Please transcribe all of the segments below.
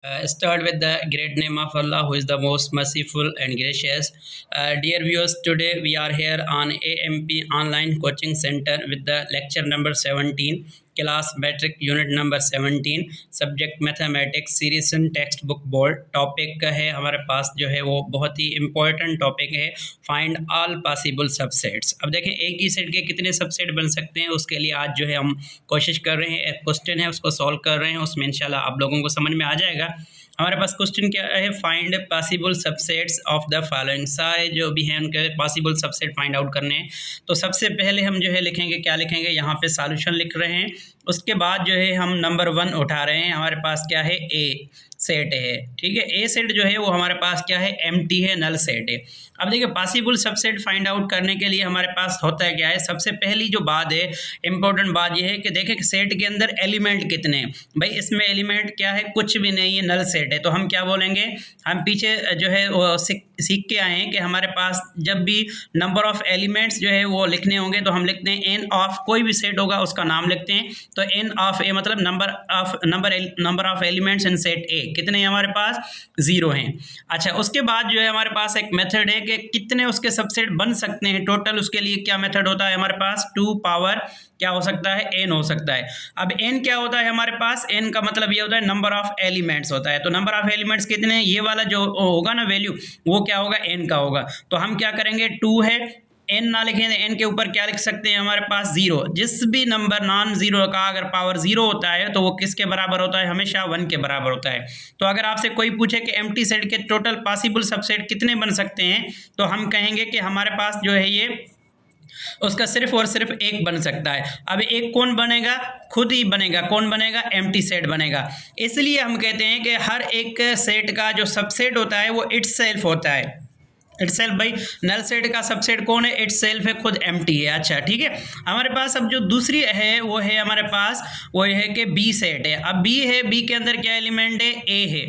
Start with the great name of Allah, who is the most merciful and gracious. Dear viewers, today we are here on AMP Online Coaching Center with the lecture number 17, class metric unit number 17, subject mathematics, series text book board. Topic का है हमारे पास जो है वो बहुत ही important topic है, find all possible subsets. अब देखें एक ही सेट के कितने सबसेट बन सकते हैं, उसके लिए आज जो है हम कोशिश कर रहे हैं. एक क्वेश्चन है उसको सॉल्व कर रहे हैं, उसमें इंशाल्लाह आप लोगों को समझ में आ जाएगा. हमारे पास क्वेश्चन क्या है, find possible subsets of the following. सारे जो भी हैं उनके पॉसिबल सबसेट फाइंड आउट करने हैं. तो सबसे पहले हम जो है लिखेंगे, क्या लिखेंगे, यहाँ पे सॉल्यूशन लिख रहे हैं. उसके बाद जो है हम नंबर 1 उठा रहे हैं. हमारे पास क्या है, ए सेट है. ठीक है, ए सेट जो है वो हमारे पास क्या है, एम्प्टी है, नल सेट है. अब देखिए पॉसिबल सबसेट फाइंड आउट करने के लिए हमारे पास होता है क्या है, सबसे पहली जो बात है, इंपॉर्टेंट बात ये है कि देखें कि सेट के अंदर एलिमेंट कितने हैं. भाई इसमें एलिमेंट क्या है, कुछ भी नहीं है, नल सेट है. तो हम क्या बोलेंगे, हम पीछे जो है वो सीख के आए हैं कि हमारे पास जब भी नंबर ऑफ एलिमेंट्स जो है वो लिखने होंगे तो हम लिखते हैं एन ऑफ, कोई भी सेट होगा उसका नाम लिखते हैं. तो एन ऑफ ए मतलब number of elements in set ए कितने हैं हमारे पास, 0 हैं. अच्छा, उसके बाद जो है हमारे पास एक मेथड है कि कितने उसके सबसेट बन सकते हैं टोटल. उसके लिए क्या मेथड होता है हमारे पास, 2 पावर क्या हो सकता है, n हो सकता है. अब n क्या होता है हमारे पास, n का मतलब ये होता है नंबर ऑफ एलिमेंट्स होता है. तो नंबर ऑफ एलिमेंट्स कितने हैं, ये वाला जो होगा ना वैल्यू, वो क्या होगा, n का होगा. तो हम क्या करेंगे, 2 है, n ना लिखें, n के ऊपर क्या लिख सकते हैं हमारे पास 0. जिस भी नंबर नॉन ज़ीरो का अगर पावर 0 होता है तो वो किसके बराबर होता है, हमेशा 1 के बराबर होता है. तो अगर आपसे कोई पूछे कि एम्प्टी सेट के टोटल पॉसिबल सबसेट कितने बन सकते हैं, तो हम कहेंगे कि हमारे पास जो है ये उसका सिर्फ और सिर्फ एक बन सकता है. अब एक कौन बनेगा, खुद ही बनेगा. कौन बनेगा, एम्प्टी सेट बनेगा. इसलिए हम कहते हैं कि हर एक सेट का जो सबसेट होता है वो इटसेल्फ होता है. इटसेल्फ, भाई नल सेट का सबसेट कौन है, इटसेल्फ है, खुद एम्प्टी है. अच्छा ठीक है, हमारे पास अब जो दूसरी है वो है हमारे पास, वो है कि बी सेट है. अब बी है, बी के अंदर क्या एलिमेंट है, ए है.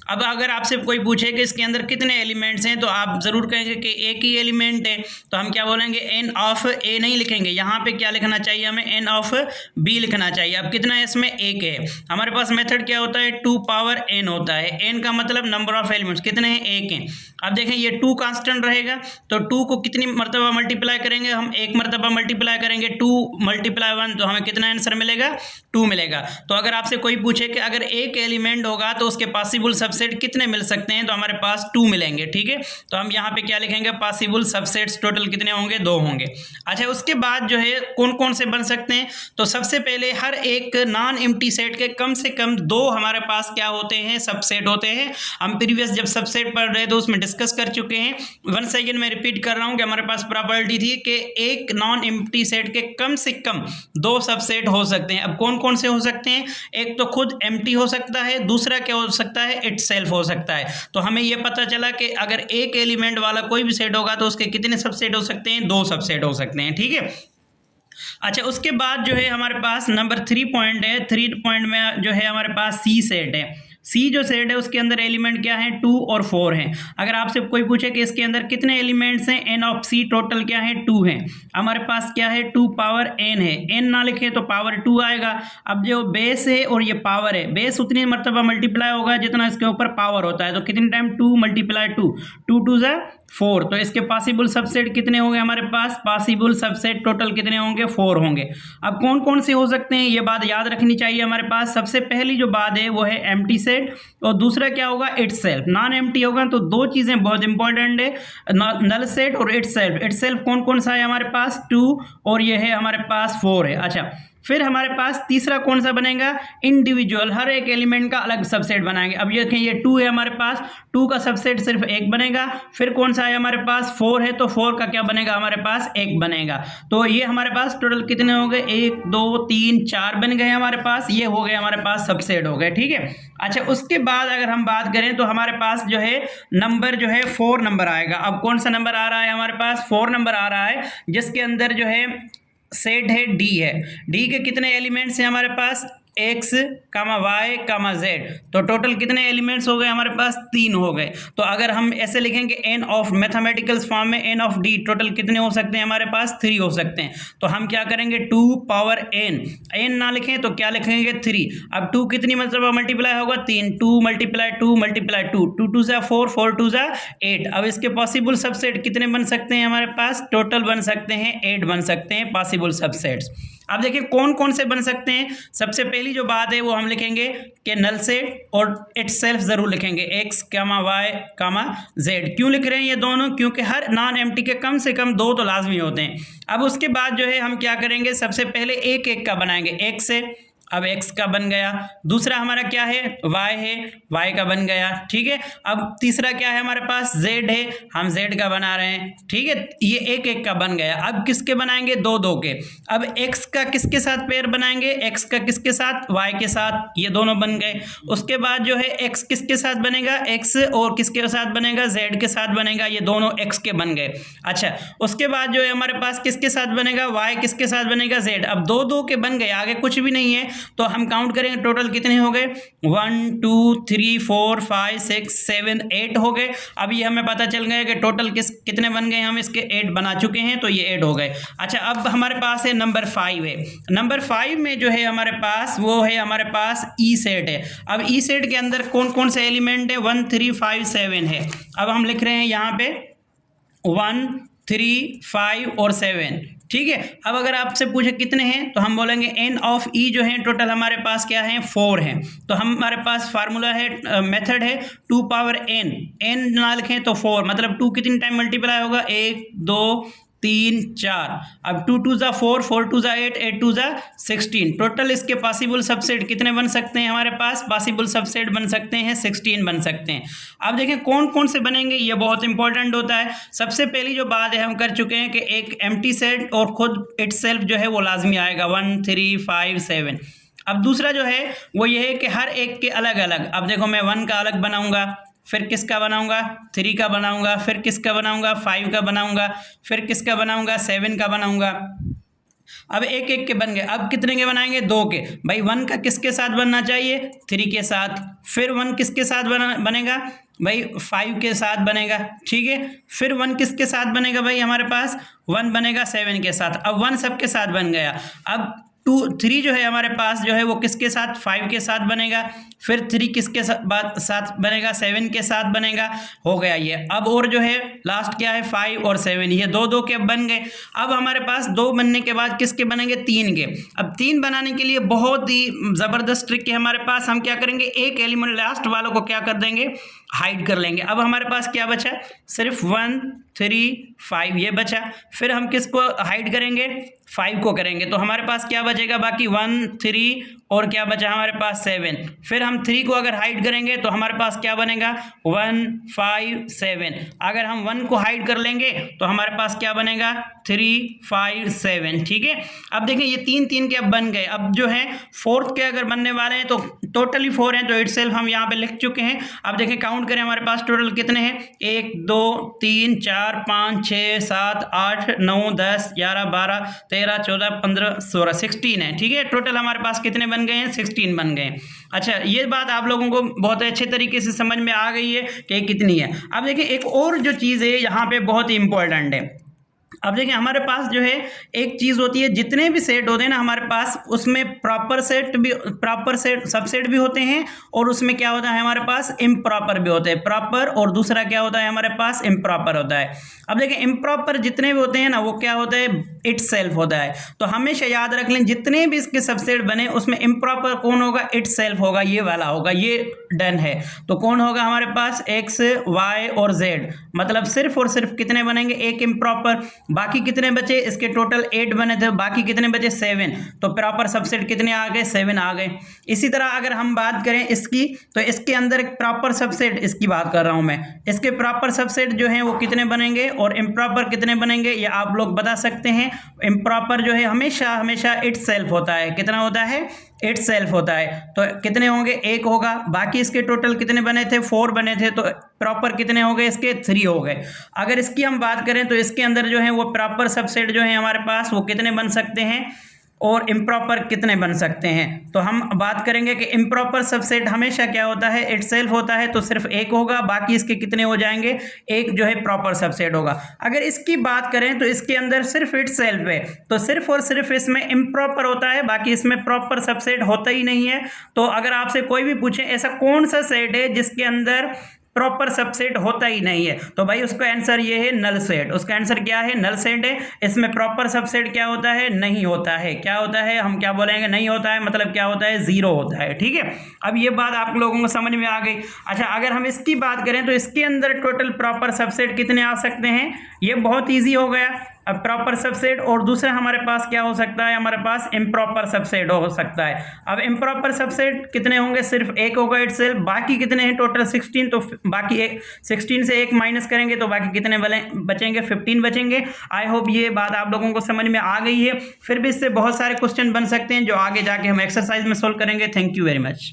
अब अगर आपसे कोई पूछे कि इसके अंदर कितने एलिमेंट्स हैं, तो आप ज़रूर कहेंगे कि एक ही एलिमेंट है. तो हम क्या बोलेंगे, एन ऑफ ए नहीं लिखेंगे, यहाँ पे क्या लिखना चाहिए हमें, एन ऑफ बी लिखना चाहिए. अब कितना है इसमें, एक है. हमारे पास मेथड क्या होता है, 2 पावर n होता है. n का मतलब नंबर ऑफ एलिमेंट्स कितने हैं, एक हैं. अब देखें ये 2 कांस्टेंट रहेगा, तो 2 को कितनी मरतबा मल्टीप्लाई करेंगे, हम एक मरतबा मल्टीप्लाई करेंगे. 2 मल्टीप्लाई 1 तो हमें कितना आंसर मिलेगा, 2 मिलेगा. तो अगर आपसे कोई पूछे कि अगर एक एलिमेंट होगा तो उसके पॉसिबल सबसेट कितने मिल सकते हैं, तो हमारे पास 2 मिलेंगे. ठीक है, तो हम यहाँ पे क्या लिखेंगे, पॉसिबल सबसेट्स टोटल कितने होंगे, 2 होंगे. अच्छा, उसके बाद जो है कौन कौन से बन सकते हैं, तो सबसे पहले हर एक नॉन एम्प्टी सेट के कम से कम 2 हमारे पास क्या होते हैं, सबसेट होते हैं. हम प्रीवियस जब सबसेट पढ़ रहे तो उसमें डिस्कस कर चुके हैं. वंस अगेन मैं रिपीट कर रहा हूं कि हमारे पास प्रॉपर्टी थी कि एक नॉन एम्प्टी सेट के कम से कम 2 सबसेट हो सकते हैं. अब कौन कौन से हो सकते हैं, एक तो खुद एम्प्टी हो सकता है, दूसरा क्या हो सकता है, इटसेल्फ हो सकता है. तो हमें यह पता चला कि अगर एक एलिमेंट वाला कोई भी सेट होगा तो उसके कितने सबसेट हो सकते हैं, 2 सबसेट हो सकते हैं. ठीक है. अच्छा, उसके बाद जो है हमारे पास नंबर 3 पॉइंट है. 3 पॉइंट में जो है हमारे पास सी सेट है. सी जो सेट है उसके अंदर एलिमेंट क्या है, 2 और 4 हैं. अगर आपसे कोई पूछे कि इसके अंदर कितने एलिमेंट्स हैं, एन ऑफ सी टोटल क्या है, 2 हैं. हमारे पास क्या है, 2 पावर एन है. एन ना लिखे तो पावर 2 आएगा. अब जो बेस है और ये पावर है, बेस उतनी मरतबा मल्टीप्लाई होगा जितना इसके ऊपर पावर होता है. तो कितने टाइम, 2 मल्टीप्लाई 2, 2 2 ज़ा 4. तो इसके पॉसिबल सबसेट कितने होंगे हमारे पास, पॉसिबल सबसेट टोटल कितने होंगे, 4 होंगे. अब कौन कौन से हो सकते हैं, ये बात याद रखनी चाहिए हमारे पास. सबसे पहली जो बात है वो है एम्प्टी सेट, और दूसरा क्या होगा, इटसेल्फ. नॉन एम्प्टी होगा तो 2 चीज़ें बहुत इंपॉर्टेंट है, नल सेट और इटसेल्फ. इटसेल्फ कौन कौन सा है हमारे पास, 2, और ये है हमारे पास 4 है. अच्छा, फिर हमारे पास तीसरा कौन सा बनेगा, इंडिविजुअल. हर एक एलिमेंट का अलग सबसेट बनाएंगे. अब ये देखें, ये 2 है हमारे पास, 2 का सबसेट सिर्फ एक बनेगा. फिर कौन सा है हमारे पास, 4 है, तो 4 का क्या बनेगा हमारे पास, एक बनेगा. तो ये हमारे पास टोटल कितने हो गए, 1 2 3 4 बन गए हमारे पास. ये हो गए हमारे पास सबसेट हो गए. ठीक है. अच्छा, उसके बाद अगर हम बात करें तो हमारे पास जो है नंबर जो है 4 नंबर आएगा. अब कौन सा नंबर आ रहा है हमारे पास, 4 नंबर आ रहा है, जिसके अंदर जो है सेट है डी है. डी के कितने एलिमेंट्स हैं हमारे पास, एक्स कामा वाई कामा जेड। तो टोटल कितने एलिमेंट्स हो गए हमारे पास? 3 हो गए। तो अगर हम ऐसे लिखेंगे एन ऑफ मैथमेटिकल फॉर्म में एन ऑफ डी, टोटल कितने हो सकते हैं हमारे पास? 3 हो सकते हैं। तो हम क्या करेंगे 2 पावर एन, एन ना लिखें तो क्या लिखेंगे 3। अब 2 कितनी मतलब मल्टीप्लाई होगा? 3, 2 मल्टीप्लाई 2 मल्टीप्लाई 2, 2 2 जा 4, 4 2 जा 8। अब इसके पॉसिबल सबसेट कितने बन सकते हैं हमारे पास? टोटल बन सकते हैं 8 बन सकते हैं पॉसिबल सबसेट्स। अब देखिए कौन कौन से बन सकते हैं। सबसे पहली जो बात है वो हम लिखेंगे कि नल सेट और इटसेल्फ जरूर लिखेंगे, एक्स कामा वाई कामा जेड। क्यों लिख रहे हैं ये दोनों? क्योंकि हर नॉन एम्प्टी के कम से कम 2 तो लाजमी होते हैं। अब उसके बाद जो है हम क्या करेंगे, सबसे पहले एक एक का बनाएंगे, एक से। अब x का बन गया। दूसरा हमारा क्या है? y है, y का बन गया। ठीक है। अब तीसरा क्या है हमारे पास? z है, हम z का बना रहे हैं। ठीक है, ये एक एक का बन गया। अब किसके बनाएंगे? 2 2 के। अब x का किसके साथ पेयर बनाएंगे? x का किसके साथ? y के साथ, ये दोनों बन गए। उसके बाद जो है x किसके साथ बनेगा? x और किसके साथ बनेगा? z के साथ बनेगा, ये दोनों x के बन गए। अच्छा, उसके बाद जो है हमारे पास किसके साथ बनेगा? y किसके साथ बनेगा? z। अब 2 2 के बन गए, आगे कुछ भी नहीं है। तो हम काउंट करेंगे टोटल कितने हो गए? 1 2 3 4 5 6 7 8 हो गए। अब ये हमें पता चल गया कि टोटल कितने बन गए, हम इसके 8 बना चुके हैं, तो ये 8 हो गए। अच्छा, अब हमारे पास है नंबर 5 है। नंबर 5 में जो है हमारे पास वो है हमारे पास ई सेट है। अब ई सेट के अंदर कौन कौन से एलिमेंट है? 1 3 5 7 है। अब हम लिख रहे हैं यहाँ पे 1 3 5 और 7। ठीक है। अब अगर आपसे पूछे कितने हैं तो हम बोलेंगे एन ऑफ ई जो है टोटल हमारे पास क्या है? 4 हैं। तो हमारे पास फार्मूला है, मेथड है 2 पावर एन, एन ना लिखें तो 4, मतलब 2 कितनी टाइम मल्टीप्लाई होगा? 1 2 3 4। अब 2 2 जा 4, 4 2 जा 8, 8 2 जा 16। टोटल इसके पॉसिबल सबसेट कितने बन सकते हैं हमारे पास? पॉसिबल सबसेट बन सकते हैं 16 बन सकते हैं। अब देखें कौन कौन से बनेंगे, ये बहुत इंपॉर्टेंट होता है। सबसे पहली जो बात है हम कर चुके हैं कि एक एम्प्टी सेट और खुद इटसेल्फ जो है वो लाजमी आएगा, 1 3 5 7। अब दूसरा जो है वो ये है कि हर एक के अलग अलग। अब देखो मैं 1 का अलग बनाऊंगा, फिर किसका बनाऊंगा? 3 का बनाऊंगा, फिर किसका बनाऊंगा? 5 का बनाऊंगा, फिर किसका बनाऊंगा? 7 का बनाऊंगा। अब एक एक के बन गए। अब कितने के बनाएंगे? 2 के। भाई 1 का किसके साथ बनना चाहिए? 3 के साथ। फिर 1 किसके साथ बनेगा? भाई 5 के साथ बनेगा। ठीक है। फिर 1 किसके साथ बनेगा? भाई हमारे पास 1 बनेगा 7 के साथ। अब 1 सबके साथ बन गया। अब 3 जो है हमारे पास जो है वो किसके साथ? 5 के साथ बनेगा। फिर 3 किसके साथ बनेगा? 7 के साथ बनेगा। हो गया ये। अब और जो है लास्ट क्या है? 5 और 7, ये 2 2 के बन गए। अब हमारे पास 2 बनने के बाद किसके बनेंगे? 3 के। अब 3 बनाने के लिए बहुत ही ज़बरदस्त ट्रिक है हमारे पास। हम क्या करेंगे? एक एलिमेंट लास्ट वालों को क्या कर देंगे? हाइड कर लेंगे। अब हमारे पास क्या बचा? सिर्फ 1 3 5 ये बचा। फिर हम किसको हाइड करेंगे? 5 को करेंगे। तो हमारे पास क्या बचेगा? बाकी 1 3 और क्या बचा हमारे पास? 7। फिर हम 3 को अगर हाइड करेंगे तो हमारे पास क्या बनेगा? 1 5 7। अगर हम 1 को हाइड कर लेंगे तो हमारे पास क्या बनेगा? 3 5 7। ठीक है। अब देखें ये 3 3 के अब बन गए। अब जो है फोर्थ के अगर बनने वाले हैं तो टोटली 4 हैं, तो इटसेल्फ हम यहाँ पे लिख चुके हैं। अब देखें काउंट करें हमारे पास टोटल कितने हैं? 1 2 3 4 5 6 7 8 9 10 11 12 13 14 15 16 16 है। ठीक है। टोटल हमारे पास कितने बन गए हैं? 16 बन गए हैं। अच्छा, ये बात आप लोगों को बहुत अच्छे तरीके से समझ में आ गई है कि कितनी है। अब देखिए एक और जो चीज़ है यहाँ पे बहुत ही इंपॉर्टेंट है। अब देखिए हमारे पास जो है एक चीज़ होती है, जितने भी सेट होते हैं ना हमारे पास, उसमें प्रॉपर सेट सबसेट भी होते हैं, और उसमें क्या होता है हमारे पास? इम्प्रॉपर भी होते हैं। प्रॉपर और दूसरा क्या होता है हमारे पास? इम्प्रॉपर होता है। अब देखिए इम्प्रॉपर जितने भी होते हैं ना वो क्या होता है? इटसेल्फ होता है। तो हमेशा याद रख लें जितने भी इसके सबसेट बने उसमें इम्प्रॉपर कौन होगा? इटसेल्फ होगा, ये वाला होगा। ये डन है। तो कौन होगा हमारे पास? एक्स वाई और जेड। मतलब सिर्फ और सिर्फ कितने बनेंगे? एक इम्प्रॉपर। बाकी कितने बचे? इसके टोटल 8 बने थे, बाकी कितने बचे? 7। तो प्रॉपर सबसेट कितने आ गए? 7 आ गए। इसी तरह अगर हम बात करें इसकी, तो इसके अंदर एक प्रॉपर सबसेट, इसकी बात कर रहा हूं मैं, इसके प्रॉपर सबसेट जो हैं वो कितने बनेंगे और इम्प्रॉपर कितने बनेंगे ये आप लोग बता सकते हैं। इम्प्रॉपर जो है हमेशा हमेशा इटसेल्फ होता है। कितना होता है? इटसेल्फ होता है। तो कितने होंगे? 1 होगा। बाकी इसके टोटल कितने बने थे? 4 बने थे। तो प्रॉपर कितने हो गए इसके? 3 हो गए। अगर इसकी हम बात करें तो इसके अंदर जो है वो प्रॉपर सबसेट जो है हमारे पास वो कितने बन सकते हैं? और इम्प्रॉपर कितने बन सकते हैं। तो हम बात करेंगे कि इम्प्रॉपर सबसेट हमेशा क्या होता है, इटसेल्फ होता है, तो सिर्फ एक होगा, बाकी इसके कितने हो जाएंगे, एक जो है प्रॉपर सबसेट होगा। अगर इसकी बात करें तो इसके अंदर सिर्फ इटसेल्फ है, तो सिर्फ और सिर्फ इसमें इम्प्रॉपर होता है, बाकी इसमें प्रॉपर सबसेट होता ही नहीं है। तो अगर आपसे कोई भी पूछे ऐसा कौन सा सेट है जिसके अंदर प्रॉपर सबसेट होता ही नहीं है, तो भाई उसका आंसर ये है नल सेट। उसका आंसर क्या है, नल सेट है। इसमें प्रॉपर सबसेट क्या होता है, नहीं होता है। क्या होता है, हम क्या बोलेंगे, नहीं होता है, मतलब क्या होता है, जीरो होता है। ठीक है, अब ये बात आप लोगों को समझ में आ गई। अच्छा, अगर हम इसकी बात करें तो इसके अंदर टोटल प्रॉपर सबसेट कितने आ सकते हैं, ये बहुत ईजी हो गया। अब प्रॉपर सबसेट और दूसरा हमारे पास क्या हो सकता है, हमारे पास इम्प्रॉपर सबसेट हो सकता है। अब इम्प्रॉपर सबसेट कितने होंगे, सिर्फ एक होगा इटसेल्फ, बाकी कितने हैं टोटल 16, तो बाकी एक 16 से एक माइनस करेंगे तो बाकी कितने बचेंगे, 15 बचेंगे। आई होप ये बात आप लोगों को समझ में आ गई है। फिर भी इससे बहुत सारे क्वेश्चन बन सकते हैं जो आगे जाके हम एक्सरसाइज में सोल्व करेंगे। Thank you very much.